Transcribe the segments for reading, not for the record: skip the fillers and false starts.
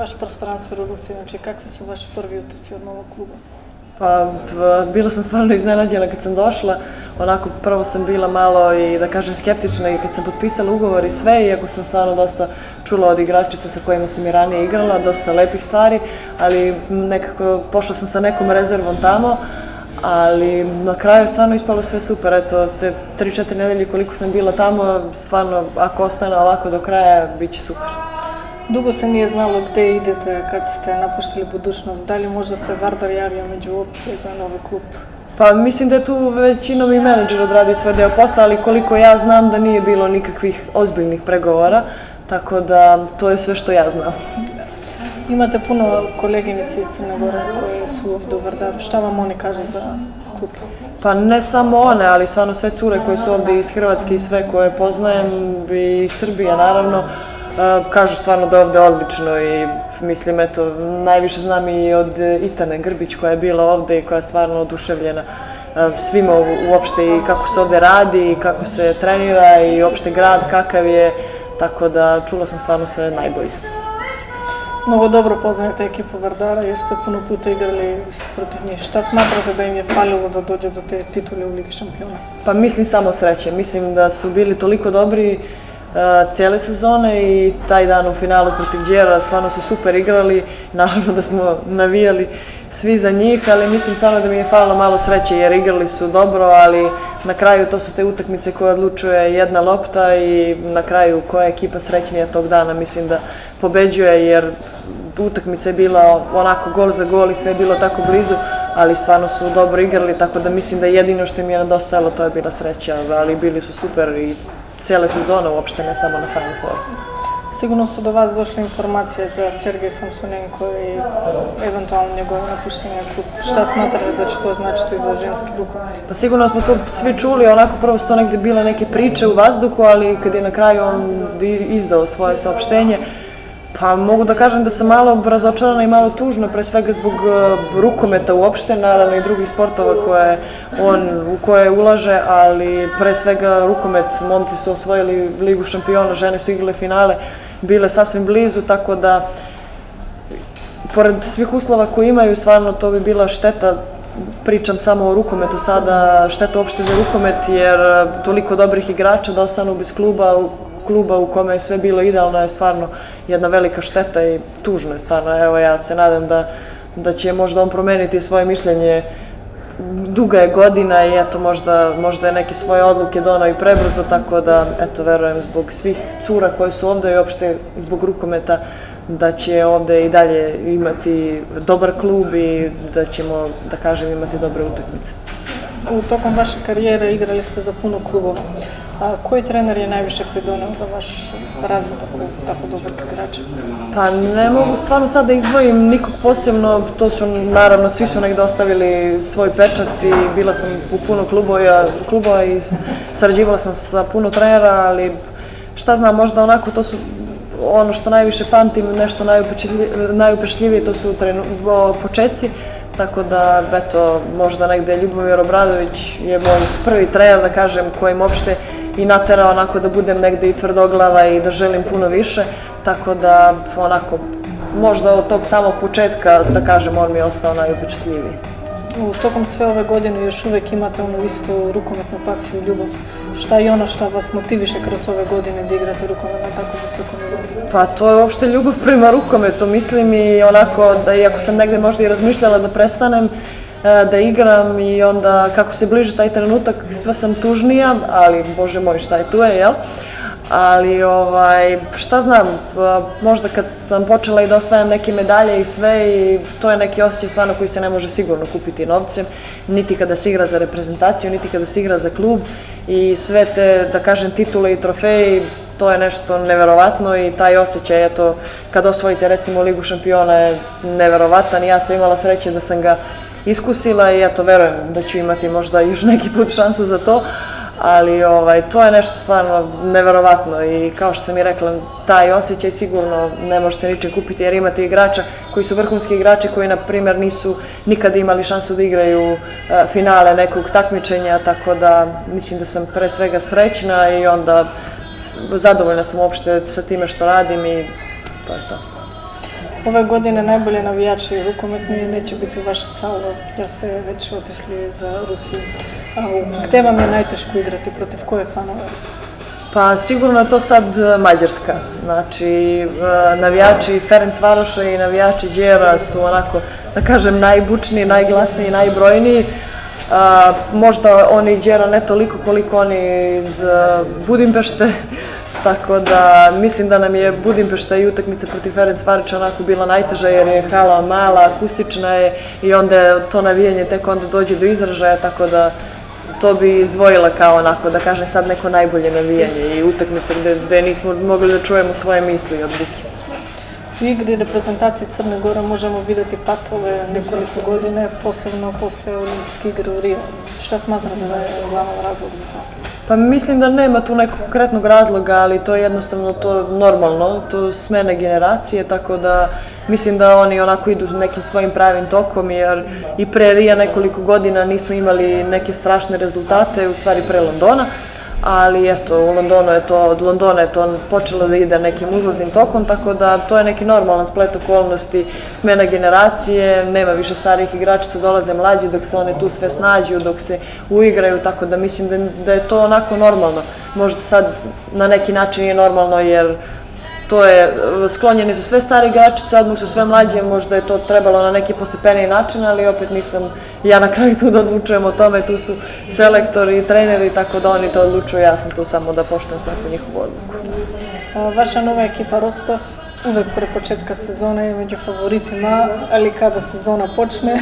vaš prvi transfer u Rusiji? Znači, kakvi su vaši prvi utisci od novog kluba? Pa, bila sam stvarno iznenađena kad sam došla, onako prvo sam bila malo i da kažem skeptična i kad sam potpisala ugovor i sve, iako sam stvarno dosta čula od igračica sa kojima sam i ranije igrala, dosta lepih stvari, ali nekako pošla sam sa nekom rezervom tamo, ali na kraju je stvarno ispalo sve super, eto, te 3-4 nedelje koliko sam bila tamo, stvarno ako ostane ovako do kraja, bit će super. Dugo se nije znalo gde idete kad ste napuštili budućnost. Da li možda se Vardar javio među opcije za novi klub? Pa mislim da je tu većinom i menadžer odradio svoj deo posla, ali koliko ja znam da nije bilo nikakvih ozbiljnih pregovora, tako da to je sve što ja znam. Imate puno koleginici iz Crne Gore koje su ovdje u Vardaru. Šta vam oni kažu za klub? Pa ne samo one, ali stvarno sve cure koje su ovdje iz Hrvatske i sve koje poznajem i Srbije naravno, kažu stvarno da je ovdje odlično i mislim, eto, najviše znam i od Itane Grbić koja je bila ovdje i koja je stvarno oduševljena svima uopšte i kako se ovdje radi i kako se trenira i uopšte grad kakav je, tako da čula sam stvarno sve najbolje. Mnogo dobro poznajete ekipu Vardara jer ste puno puta igrali protiv njih. Šta smatrate da im je falilo da dođe do te titule u Ligi šampiona? Pa mislim samo sreće. Mislim da su bili toliko dobri cijele sezone i taj dan u finalu protiv Đera stvarno su super igrali. Naravno da smo navijali svi za njih, ali mislim samo da mi je falilo malo sreće jer igrali su dobro, ali na kraju to su te utakmice koje odlučuje jedna lopta i na kraju koja je ekipa srećnija tog dana mislim da pobeđuje jer utakmica je bila onako gol za gol i sve je bilo tako blizu, ali stvarno su dobro igrali, tako da mislim da jedino što im je nedostajalo to je bila sreća, ali bili su super i cijele sezone uopšte, ne samo na Final Fouru. Sigurno su do vas došle informacije za Sergej Samsonenko i eventualno njegovo napuštenje klub. Šta smatrate da će to značiti za ženski rukomet? Pa sigurno smo to svi čuli, onako prvo su to negdje bile neke priče u vazduhu, ali kad je na kraju on izdao svoje saopštenje, pa mogu da kažem da sam malo razočarana i malo tužna, pre svega zbog rukometa uopšte, naravno i drugih sportova u koje ulaže, ali pre svega rukomet, momci su osvojili Ligu šampiona, žene su igrale finale, bile sasvim blizu, tako da, pored svih uslova koje imaju, stvarno to bi bila šteta, pričam samo o rukometu sada, šteta uopšte za rukomet, jer toliko dobrih igrača da ostanu bez kluba u kome je sve bilo idealno je stvarno jedna velika šteta i tužno je stvarno. Evo, ja se nadam da će možda on promeniti svoje mišljenje. Duga je godina i eto, možda je neke svoje odluke donao i prebrzo, tako da, eto, verujem zbog svih cura koje su ovdje i uopšte zbog rukometa da će ovdje i dalje imati dobar klub i da ćemo, da kažem, imati dobre utakmice. Tokom vaše karijere igrali ste za puno klubova. A koji trener je najviše pridoneo za vaš razvoj tako dobrog igrača? Pa ne mogu stvarno sad da izdvojim nikog posebno, to su naravno svi su negdje ostavili svoj pečat i bila sam u puno klubova i sarađivala sam sa puno trenera, ali šta znam, možda onako to su ono što najviše pamtim, nešto najupečljivije, to su početci. Tako da, eto, možda negde Ljubomir Obradović je moj prvi trener, da kažem, kojim uopšte i naterao onako da budem negde i tvrdoglava i da želim puno više. Tako da, onako, možda od tog samog početka, da kažem, on mi je ostao najupečatljiviji. Tokom sve ove godine još uvek imate onu istu rukometnu pasiju, ljubav. Šta je ono što vas motiviše kroz ove godine da igrate rukomet na tako visokom nivou? Pa to je uopšte ljubav prema rukometu, mislim i onako da iako sam negde možda i razmišljala da prestanem da igram i onda kako se bliže taj trenutak sve sam tužnija, ali bože moj šta je tu je, jel? Ali šta znam, možda kad sam počela i da osvajam neke medalje i sve i to je neki osjećaj stvarno koji se ne može sigurno kupiti novcem, niti kada se igra za reprezentaciju, niti kada se igra za klub i sve te, da kažem, titule i trofeji, to je nešto neverovatno i taj osjećaj, eto, kad osvojite recimo Ligu šampiona je neverovatan i ja sam imala sreće da sam ga iskusila i eto, verujem da ću imati možda još neki put šansu za to, ali to je nešto stvarno neverovatno i kao što sam i rekla, taj osjećaj sigurno ne možete ničim kupiti jer imate igrača koji su vrhunski igrači koji, na primjer, nisu nikada imali šansu da igraju finale nekog takmičenja, tako da mislim da sam pre svega srećna i onda zadovoljna sam uopšte sa time što radim i to je to. Ove godine najbolje navijači rukometni neće biti u vaše salve jer ste već otišli za Rusiju. Gdje vam je najteško igrati, protiv koje fanove? Pa sigurno je to sad Mađarska. Znači, navijači Ferencvaroša i navijači Đera su onako, da kažem, najbučniji, najglasniji, najbrojniji. Možda oni Đera ne toliko koliko oni iz Budimpešte, tako da mislim da nam je Budimpešta i utakmica protiv Ferencvaroša onako bila najteža jer je hala mala, akustična je i onda to navijanje tek onda dođe do izražaja, tako da to bi izdvojila kao onako, da kažem sad neko najbolje navijanje i utakmice gde nismo mogli da čujemo svoje misli od buke. U igri reprezentacije Crne Gore možemo vidjeti patove nekoliko godine, posebno posle olimpijske igre u Rio. Šta smatrate da je glavni razlog za to? Pa mislim da nema tu nekog konkretnog razloga, ali to je jednostavno to normalno, to smene generacije, tako da mislim da oni onako idu nekim svojim pravim tokom, jer i pre Rija nekoliko godina nismo imali neke strašne rezultate, u stvari pre Londona, ali eto, od Londona je to počelo da ide nekim uzlaznim tokom, tako da to je neki normalan splet okolnosti, smena generacije, nema više starih igračica, dolaze mlađi dok se one tu sve snađu, dok se uigraju, tako da mislim da je to onako normalno. Možda sad na neki način je normalno jer to je, sklonjeni su sve stare igračice, odmah su sve mlađe, možda je to trebalo na neki postepeniji način, ali opet nisam ja na kraju tu da odlučujem o tome, tu su selektori i treneri, tako da oni to odlučuju, ja sam tu samo da poštujem svaku njihovu odluku. Vaša nova ekipa Rostov uvek pre početka sezone je među favoritima, ali kada sezona počne,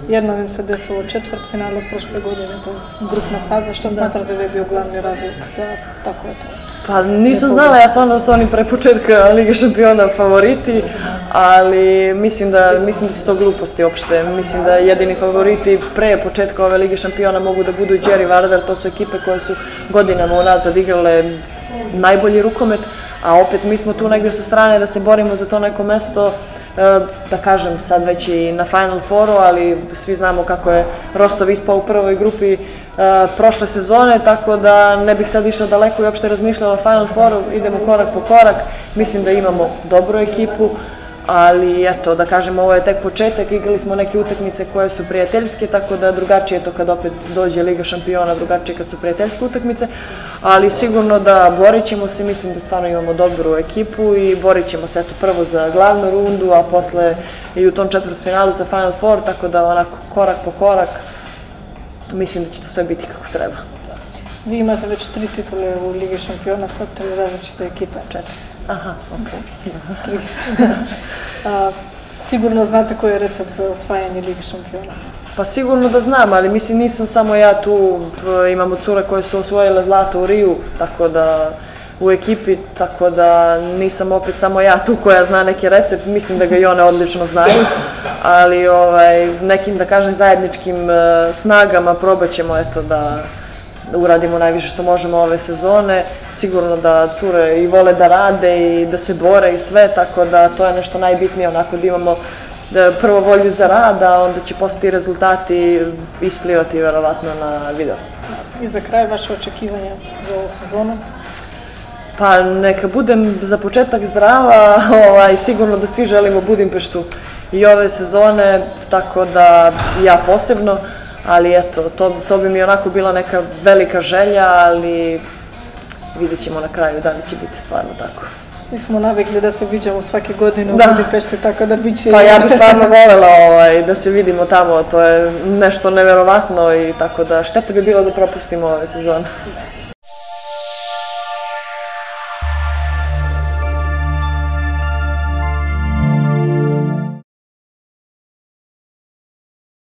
jednom im se desilo četvrtfinale prošle godine, to je grupna faza. Što smatrate da je bio glavni razlog za tako je to? Pa nisam znala, ja stvarno da su oni pre početka Lige šampiona favoriti, ali mislim da su to gluposti uopšte. Mislim da jedini favoriti pre početka ove Lige šampiona mogu da budu i Đer i Vardar, to su ekipe koje su godinama unazad igrale najbolji rukomet, a opet mi smo tu negde sa strane da se borimo za to neko mesto, da kažem sad već i na Final Fouru, ali svi znamo kako je Rostov ispao u prvoj grupi prošle sezone, tako da ne bih sad išla daleko i uopšte razmišljala o Final Fouru, idemo korak po korak, mislim da imamo dobru ekipu, ali eto, da kažem, ovo je tek početak, igrali smo neke utakmice koje su prijateljske, tako da drugačije je to kad opet dođe Liga šampiona, drugačije kad su prijateljske utakmice, ali sigurno da borit ćemo se, mislim da stvarno imamo dobru ekipu i borit ćemo se eto prvo za glavnu rundu, a posle i u tom četvrtfinalu za Final Four, tako da onako korak po korak, mislim da će to sve biti kako treba. Vi imate već 3 titule u Ligi šampiona, sad 3 različite ekipe. 4. Aha, okej. Sigurno znate koji je recept za osvajanje Lige šampiona? Pa sigurno da znam, ali mislim nisam samo ja tu, imamo cure koje su osvojile zlato u Riju, tako da u ekipi, tako da nisam opet samo ja tu koja zna neki recept, mislim da ga i one odlično znaju, ali nekim, da kažem, zajedničkim snagama probat ćemo eto da uradimo najviše što možemo ove sezone. Sigurno da cure i vole da rade i da se bore i sve, tako da to je nešto najbitnije, onako da imamo prvo volju za rad, a onda će posle ti rezultati isplivati verovatno na video. I za kraj vaše očekivanja za ovu sezonu? Pa neka budem za početak zdrava, sigurno da svi želimo Budimpeštu i ove sezone, tako da ja posebno, ali eto, to bi mi onako bila neka velika želja, ali vidjet ćemo na kraju da li će biti stvarno tako. Mi smo navikli da se viđamo svake godine u Budimpešti, tako da bit će... Pa ja bih stvarno voljela da se vidimo tamo, to je nešto neverovatno i tako da šteta bi bilo da propustimo ove sezone.